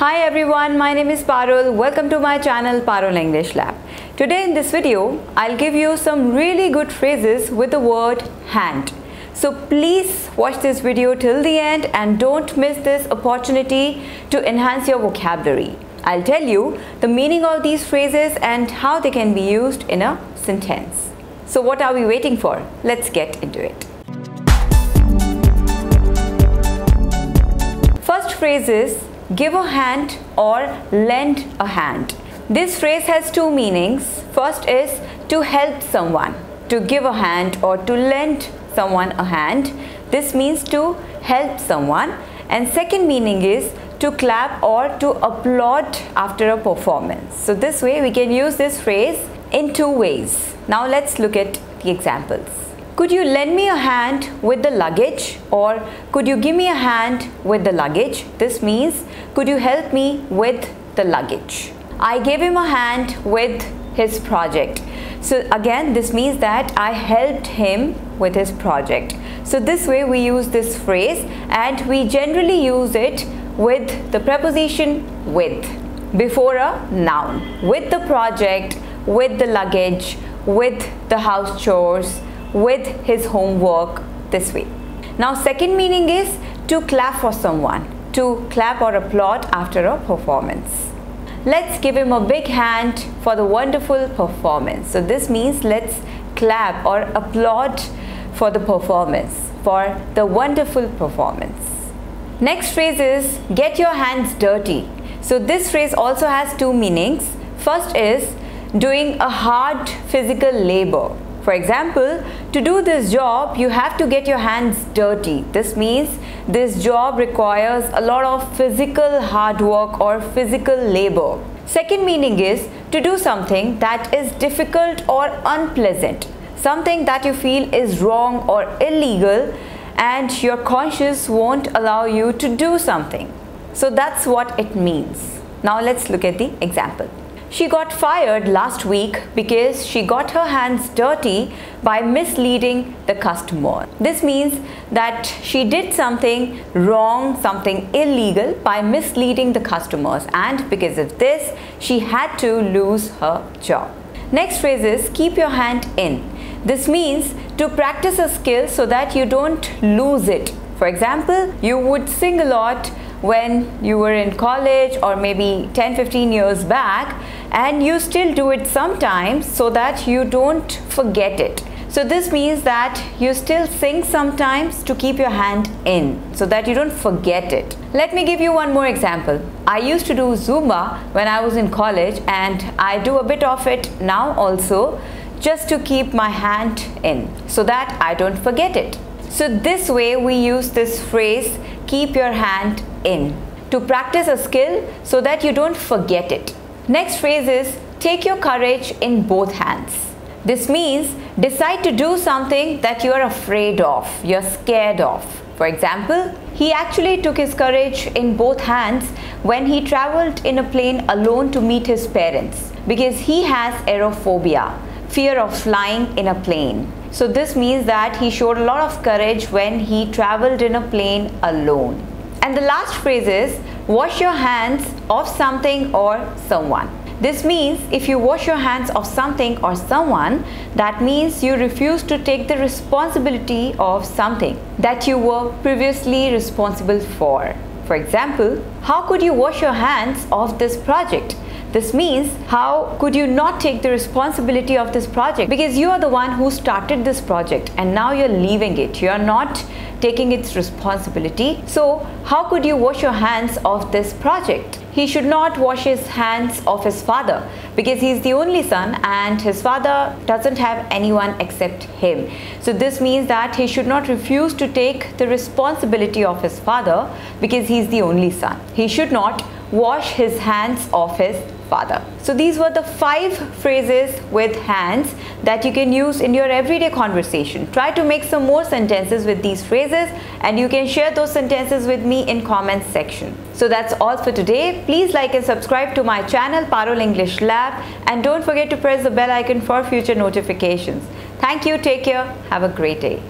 Hi everyone, my name is Parul. Welcome to my channel Parul English Lab. Today in this video, I'll give you some really good phrases with the word hand. So please watch this video till the end and don't miss this opportunity to enhance your vocabulary. I'll tell you the meaning of these phrases and how they can be used in a sentence. So what are we waiting for? Let's get into it. First phrase is give a hand or lend a hand. This phrase has two meanings. First is to help someone, to give a hand or to lend someone a hand. This means to help someone. And second meaning is to clap or to applaud after a performance. So this way we can use this phrase in two ways. Now let's look at the examples. Could you lend me a hand with the luggage, or could you give me a hand with the luggage? This means could you help me with the luggage? I gave him a hand with his project. So again, this means that I helped him with his project. So this way we use this phrase, and we generally use it with the preposition with before a noun. With the project, with the luggage, with the house chores, with his homework, this way. Now second meaning is to clap for someone, to clap or applaud after a performance. Let's give him a big hand for the wonderful performance. So this means let's clap or applaud for the performance, for the wonderful performance. Next phrase is get your hands dirty. So this phrase also has two meanings. First is doing a hard physical labor. For example, to do this job, you have to get your hands dirty. This means this job requires a lot of physical hard work or physical labor. Second meaning is to do something that is difficult or unpleasant, something that you feel is wrong or illegal and your conscience won't allow you to do something. So that's what it means. Now let's look at the example. She got fired last week because she got her hands dirty by misleading the customer. This means that she did something wrong, something illegal by misleading the customers, and because of this, she had to lose her job. Next phrase is keep your hand in. This means to practice a skill so that you don't lose it. For example, you would sing a lot when you were in college or maybe 10-15 years back, and you still do it sometimes so that you don't forget it. So this means that you still sing sometimes to keep your hand in so that you don't forget it. Let me give you one more example. I used to do Zumba when I was in college, and I do a bit of it now also, just to keep my hand in so that I don't forget it. So this way we use this phrase keep your hand in to practice a skill so that you don't forget it. Next phrase is take your courage in both hands. This means decide to do something that you are afraid of, you're scared of. For example, he actually took his courage in both hands when he traveled in a plane alone to meet his parents, because he has aerophobia, fear of flying in a plane. So this means that he showed a lot of courage when he traveled in a plane alone. And the last phrase is wash your hands of something or someone. This means if you wash your hands of something or someone, that means you refuse to take the responsibility of something that you were previously responsible for. For example, how could you wash your hands of this project? This means how could you not take the responsibility of this project, because you are the one who started this project and now you're leaving it. You are not taking its responsibility. So how could you wash your hands of this project? He should not wash his hands of his father because he's the only son and his father doesn't have anyone except him. So this means that he should not refuse to take the responsibility of his father because he's the only son. He should not wash his hands of his father. So these were the 5 phrases with hands that you can use in your everyday conversation. Try to make some more sentences with these phrases, and you can share those sentences with me in comments section. So that's all for today. Please like and subscribe to my channel Parul English Lab, and don't forget to press the bell icon for future notifications. Thank you, take care, have a great day.